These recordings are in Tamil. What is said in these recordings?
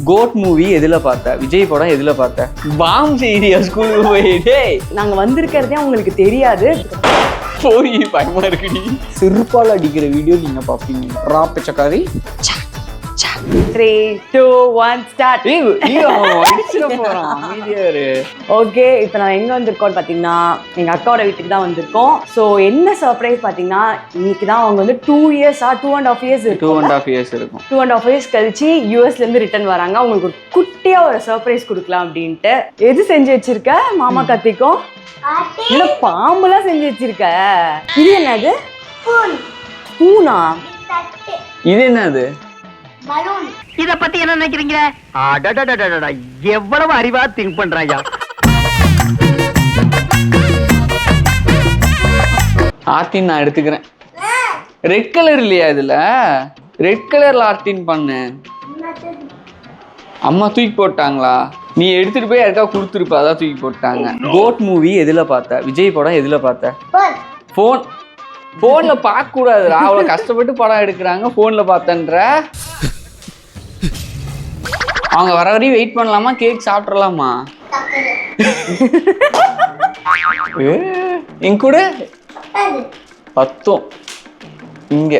கோட் மூவி எதுல பார்த்த? விஜய் படம் எதுல பார்த்த? பாம் செய்தியா ஸ்கூலுக்கு போயிட்டே? நாங்க வந்திருக்கிறதே உங்களுக்கு தெரியாது. போய் பயமா இருக்குடி. சிறுபால் அடிக்கிற வீடியோ நீங்க பாப்பீங்க. Rap Sakkari 3, 2, 1 start. ஓகே, இப்போ நான் எங்க வந்திருக்கோம் பாத்தீங்கன்னா எங்க அக்காவோட வீட்டுக்கு தான் வந்திருக்கோம். ஸோ என்ன சர்ப்ரைஸ் பாத்தீங்கன்னா இன்னைக்கு தான் அவங்க வந்து 2 இயர்ஸா 2.5 இயர்ஸ் இருக்கும். 2.5 இயர்ஸ் கழிச்சு யூஎஸ்ல இருந்து ரிட்டர்ன் வராங்க. அவங்களுக்கு ஒரு குட்டியா ஒரு சர்ப்ரைஸ் கொடுக்கலாம் அப்படின்ட்டு. எது செஞ்சு வச்சிருக்க மாமா கத்திக்கும்? இல்ல பாம்புலாம் செஞ்சு வச்சிருக்க. இது என்னது? பூனா? இது என்னது? இத பத்தி என்ன நினைக்கிறீங்க? எவ்வளவு அறிவா திங்க் பண்றாங்க. ஆர்டின் நான் எடுத்துக்கிறேன். ரெட் கலர் இல்லையா இதுல? ரெட் கலர்ல ஆர்டின் பண்ணு. அம்மா தூக்கி போட்டாங்களா? நீ எடுத்துட்டு போய் யாருக்கா கொடுத்துருப்ப, அதான் தூக்கி போட்டாங்க. கோட் மூவி எதுல பார்த்த? விஜய் படம் எதுல பார்த்த? போன்ல பார்க்க கூடாதுடா. அவ்வளவு கஷ்டப்பட்டு படம் எடுக்கிறாங்க, போன்ல பார்த்தன்ற. அவங்க வர வரையும் வெயிட் பண்ணலாமா? கேக் சாப்பிட்றலாமா? இங்க கூட பத்தும் இங்க.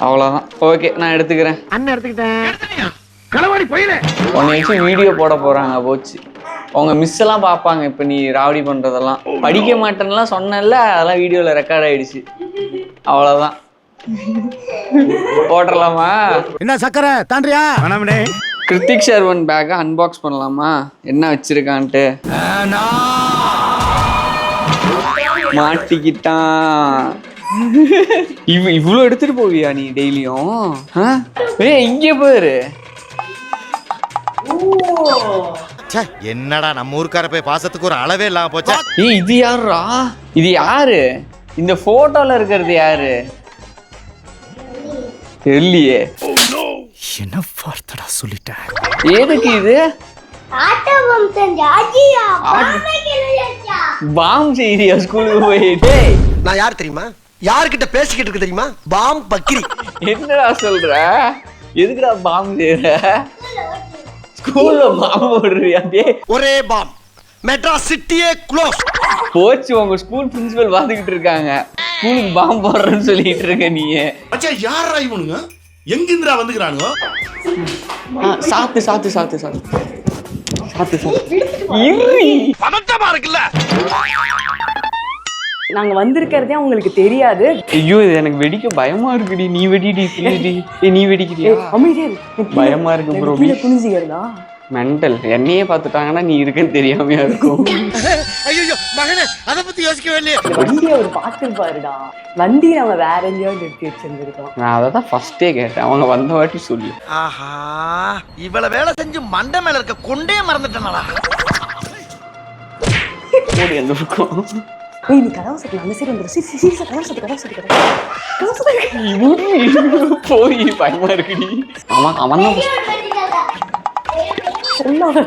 அவ்வளவுதான். ஓகே, நான் எடுத்துக்கிறேன். அண்ணன் எடுத்துக்கிட்டேன். களவாடி போயிடு. உன்னை வச்சு வீடியோ போட போறாங்க. போச்சு, உங்க மிஸ் எல்லாம் பார்ப்பாங்க. இப்ப நீ ராவடி பண்றதெல்லாம். படிக்க மாட்டேன்னுலாம் சொன்னல, அதெல்லாம் வீடியோல ரெக்கார்ட் ஆயிடுச்சு. அவ்வளவுதான். போட்டுடலாமா? என்ன சக்கரை தாண்டியா? கிருத்திக் ஷர்வன் பேக்கை அன்பாக்ஸ் பண்ணலாமா? என்ன வச்சிருக்கான்ட்டு. மாட்டிக்கிட்டான். இவ்வளோ எடுத்துட்டு போவியா நீ டெய்லியும்? இங்கே போயிரு. என்னடா நம்ம ஊருக்கார போய் பாசத்துக்கு ஒரு அளவே இல்லாம போச்சா? இது யாருடா? இது யாரு? இந்த போட்டோல இருக்கிறது யாரு தெரியலையே. என்ன வார்த்தைடா சொல்லிட்டேன். எதுக்கு இது? பாம் செய்தியா ஸ்கூலுக்கு போயிட்டே? நான் யார் தெரியுமா? யார்கிட்ட பேசிக்கிட்டு இருக்கு தெரியுமா? பாம் பக்கிரி. என்னடா சொல்ற? எதுக்குடா பாம் செய்யற? ஸ்கூல்ல பாம் போடுறியா? ஒரே பாம். மெட்ராஸ் சிட்டியே க்ளோஸ். போச்சு, உங்க ஸ்கூல் பிரின்சிபல் பாத்துக்கிட்டு இருக்காங்க. ஸ்கூலுக்கு பாம் போடுறேன்னு சொல்லிட்டு இருக்க நீ. அச்சா, யாரா இவனுங்க? எங்கிருந்துடா வந்துக்கிறானுங்க? சாத்து சாத்து சாத்து சாத்து சாத்து சாத்து. பதட்டமா இருக்குல்ல? நாங்க வந்திருக்கிறதே உங்களுக்கு தெரியாது. ஐயோ, இது எனக்கு வெடிக்க பயமா இருக்குடி. நீ வெடிடி பிளீஸ்டி. நீ வெடிக்கிறியா? அமைதியா பயமா இருக்கு ப்ரோ. புரிஞ்சுக்கிறதா? மெண்டல். என்னையே பார்த்துட்டாங்கன்னா நீ இருக்குன்னு தெரியாமையா இருக்கும். ஐயோ மகனே, அத பத்தி யோசிக்கவே இல்லையே. வண்டி அவர் பார்த்துருப்பாருடா. வண்டி நம்ம வேற எங்கேயாவது நிறுத்தி வச்சிருந்துருக்கோம். நான் அதை தான் ஃபர்ஸ்டே கேட்டேன். அவங்க வந்த வாட்டி சொல்லி. ஆஹா, இவ்வளவு வேலை செஞ்சு மண்டை மேல இருக்க கொண்டே மறந்துட்டேனடா. ஓடி அந்த பக்கம். ஏய், நீ கதவு சத்து அந்த சைடு வந்துரு. சீரியஸா கதவு சத்து. போய் பயமா இருக்குடி. அவன் தான் சொல்லாத.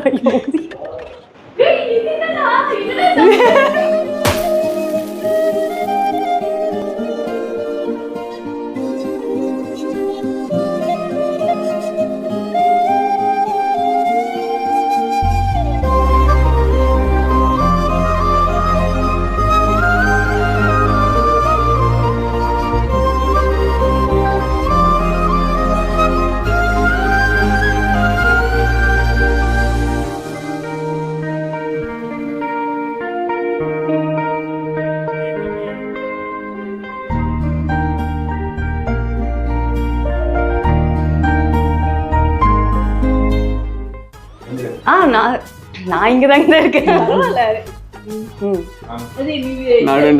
நான் இங்கதாங்க இருக்கேன்.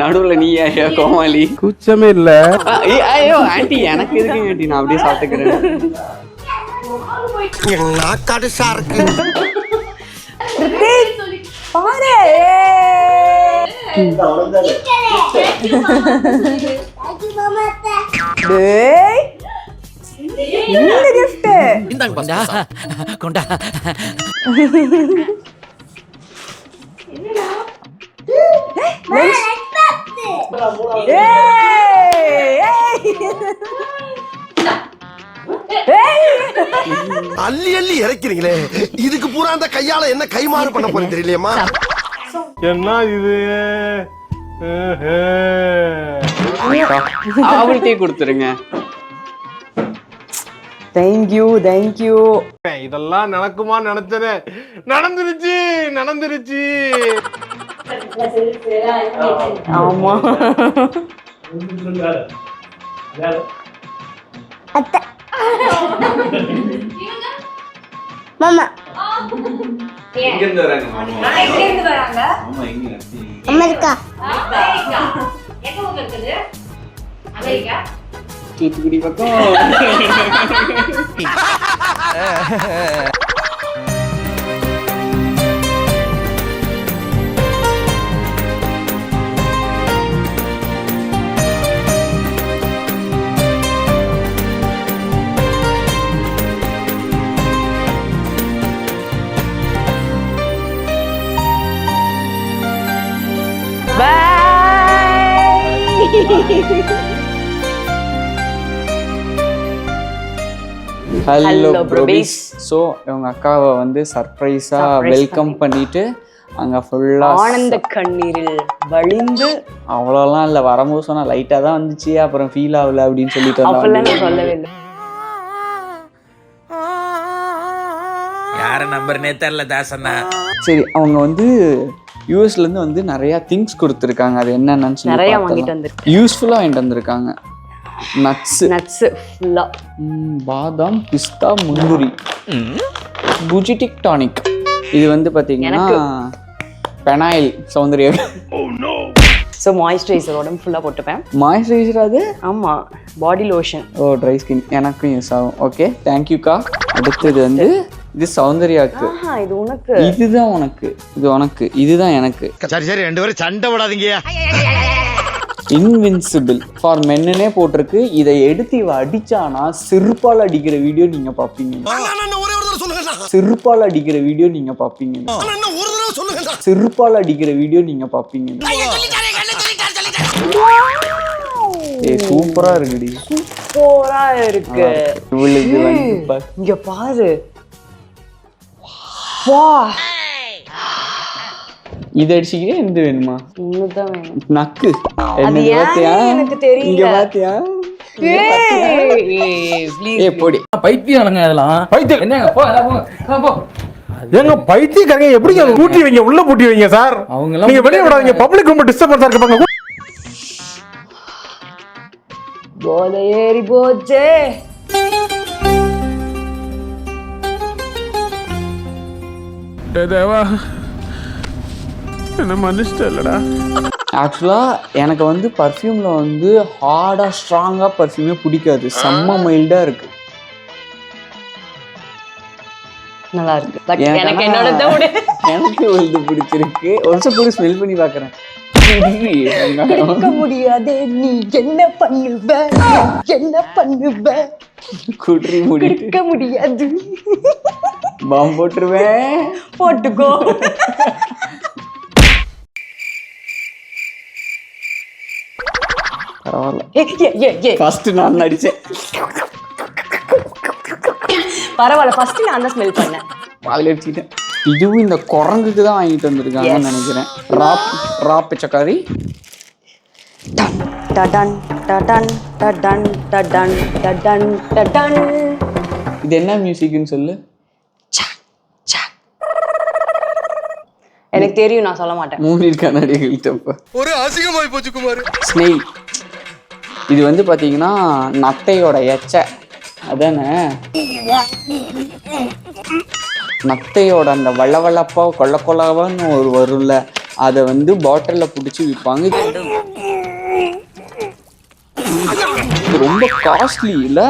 நடுவுல நீ கோமாளி. குச்சமே இல்ல. ஐயோ ஆண்டி, எனக்கு எதுக்கு ஆண்டி? நான் அப்படியே சாப்பிட்டுக்கிறேன். கடுசா இருக்கு பாரு. இந்த gift இந்தாங்க பாஸ்டா. கொண்டா. அள்ளி அள்ளி இறக்கிறீங்களே, இதுக்கு பூரா அந்த கையால என்ன கைமாறு பண்ண போறேன் தெரியலையம்மா. என்ன இது? அவள்கிட்டயே கொடுத்துருங்க. தேங்க்யூ. இதெல்லாம் நடக்குமா நினைச்சனே, நடந்துருச்சு. ஆமா. மாமா எங்க இருந்து வராங்க மாமா? அமெரிக்கா. எங்க ஊர்ல இருக்குது? அமெரிக்கா. தூத்துக்குடி பக்கம். ஹலோ ப்ரோபீஸ். ஸோ இவங்க அக்காவை வந்து சர்ப்ரைஸா வெல்கம் பண்ணிட்டு அங்கே ஃபுல்லாக ஆனந்த கண்ணீரில் வழிந்து. அவ்வளோலாம் இல்லை, வரும்போது சொன்னால் லைட்டாக தான் வந்துச்சு, அப்புறம் ஃபீல் ஆகல அப்படின்னு சொல்லிட்டு அப்பெல்லாம் நான் சொல்லவே இல்லை. யார நம்பர்னே தெரியல தாசண்ணா. சரி, அவங்க வந்து யூஎஸ்லேருந்து வந்து நிறையா திங்ஸ் கொடுத்துருக்காங்க. அது என்னென்னு நிறைய சொல்லி வாங்கிட்டு வந்திருக்கேன். யூஸ்ஃபுல்லாக வாங்கிட்டு வந்திருக்காங்க. நட்ஸ் ஃபுல்லா பாதாம், பிஸ்தா, முந்திரி, புஜிடிக் டானிக். இது வந்து பார்த்தீங்கன்னா பெனாயில் சௌந்தர்யா. ஸோ மாய்ஸ்சரைசர் உடம்பு ஃபுல்லாக போட்டுப்பேன். மாய்ஸ்சரைசர் அது? ஆமாம், பாடி லோஷன். ஓ, ட்ரை ஸ்கின் எனக்கும் யூஸ் ஆகும். ஓகே, தேங்க்யூக்கா. அடுத்தது வந்து இது சௌந்தர்யாக்கு. இது உனக்கு. இதுதான் உனக்கு, இது உனக்கு, இதுதான் எனக்கு. சரி ரெண்டு பேரும் சண்டை விடாதீங்க. இன்வின்சிபிள் ஃபார் மென்னே போட்டிருக்கு. இதை எடுத்து இவ அடிச்சானா செருப்பால் அடிக்கிற வீடியோ நீங்க பாப்பீங்க. செருப்பால் அடிக்கிற வீடியோ நீங்க பாப்பீங்க. செருப்பால் அடிக்கிற வீடியோ நீங்க பாப்பீங்க. சூப்பரா இருக்குடி. சூப்பரா இருக்கு. இவளுக்கு வந்து இங்க பாரு. வா, இது அடிச்சுக்கிட்டே எந்த வேணுமா? இன்னுதான் வேணும். நக்கு அது ஏன் எனக்கு தெரியல. இங்க பாத்தியா? போடி பைத்தியம் இதெல்லாம். பைத்தியம் என்னங்க போ போ. ஏங்க பைத்தியக்காரங்க எப்படி பூட்டி வைங்க, உள்ள பூட்டி வைங்க சார். அவங்க நீங்க வெளிய விடாதீங்க, பப்ளிக் ரொம்ப டிஸ்டர்பன்ஸா இருக்கு பாருங்க. போதை ஏறி போச்சே. தேவா என்ன மன்னிச்சிட்டலடா. ஆக்சுவலாக எனக்கு வந்து பர்ஃப்யூமில் வந்து ஹார்டாக ஸ்ட்ராங்காக பர்ஃப்யூமே பிடிக்காது. செம்ம மைல்டாக இருக்கு. நல்லா இருக்கு. பட் எனக்கு என்னோட எனக்கு இது பிடிச்சிருக்கு. ஒரு நிமிஷம் கூட ஸ்மெல் பண்ணி பார்க்குறேன். முடியாது. நீ என்ன பண்ணுவ குட்ரி முடிக்க முடியாது. பாம்பு போட்டுருவேன். போட்டுக்கோ. பரவாயில்ல, ஃபர்ஸ்ட் நான் அடிச்சேன். பரவாயில்ல, ஃபர்ஸ்ட் நான் தான் ஸ்மெல் பண்ணேன். பாதில் அடிச்சுக்கிட்டேன். இதுவும் இந்த குரங்குக்கு தான் வாங்கிட்டு வந்திருக்காங்கன்னு நினைக்கிறேன். ரா பிச்சக்காரி. இது என்ன மியூசிக்னு சொல்லு. எனக்கு தெரியும், நான் சொல்ல மாட்டேன். மூணு கண்ணாடிகள் ஒரு அசிங்கமாய் போச்சு குமார். ஸ்னெயில். இது வந்து பார்த்தீங்கன்னா நத்தையோட எச்ச. அதானே நத்தையோட அந்த வளவளப்பா கொள்ளன்னு ஒரு வரும்ல, அதை வந்து பாட்டிலில் பிடிச்சி விற்பாங்க. இது ரொம்ப காஸ்ட்லி இல்ல?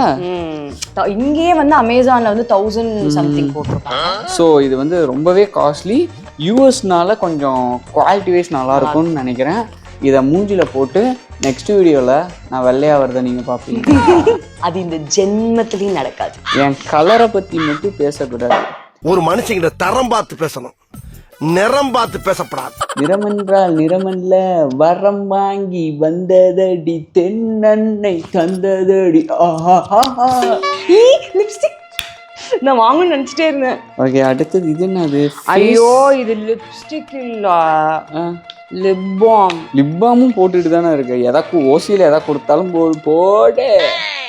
இங்கேயே வந்து அமேசான்ல வந்து 1000 சம்திங் போட்டிருக்காங்க. ஸோ இது வந்து ரொம்பவே காஸ்ட்லி. யூஎஸ்னால கொஞ்சம் குவாலிட்டி வைஸ் நல்லா இருக்கும்னு நினைக்கிறேன். இதை மூஞ்சில போட்டு நெக்ஸ்ட் வீடியோவில் நான் வெள்ளையா வருதை நீங்கள் பார்ப்பீங்க. அது இந்த ஜென்மத்திலையும் நடக்காது. என் கலரை பற்றி மட்டும் பேசக்கூடாது. ஒரு மனுஷங்கிட்ட தரம் பார்த்து பேசணும், நிறம் பார்த்து பேசப்படாது. நிறமென்றால் நிறமல்ல, வரம் வாங்கி வந்ததடி தென்னன்னை தந்ததடி. ஆஹா. லிப்ஸ்டிக் நான் வாங்கணும்னு நினைச்சிட்டே இருந்தேன். ஓகே, அடுத்தது இது என்னது? ஐயோ இது லிப்ஸ்டிக் இல்ல, லிப் பாம். லிப் பாமும் போட்டுட்டு தானே இருக்கு. ஓசியில் எதா கொடுத்தாலும் போடு.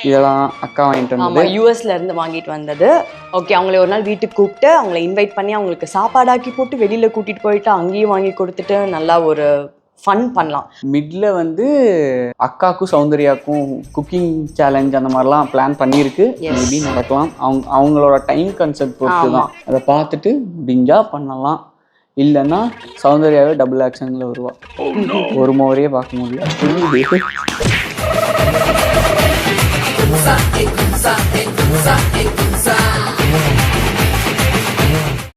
இதெல்லாம் அக்கா வாங்கிட்டு ஆமா, வந்தது. யூஎஸ்ல இருந்து வாங்கிட்டு வந்தது. ஓகே, அவங்கள ஒரு நாள் வீட்டுக்கு கூப்பிட்டு அவங்கள இன்வைட் பண்ணி அவங்களுக்கு சாப்பாடாக்கி போட்டு வெளியில கூட்டிட்டு போயிட்டு அங்கேயும் வாங்கி கொடுத்துட்டு நல்லா ஒரு ஃபன் பண்ணலாம். மிட்ல வந்து அக்காக்கும் சௌந்தர்யாக்கும் குக்கிங் சேலஞ்ச் அந்த மாதிரிலாம் பிளான் பண்ணியிருக்கு. மேபி நடக்கலாம். அவங்களோட டைம் கன்செப்ட் பொறுத்து தான். அதை பார்த்துட்டு பிஞ்சா பண்ணலாம். இல்லைன்னா சௌந்தர்யாவே டபுள் ஆக்ஷன்ல வருவா. ஒரு முறையே பார்க்க முடியல.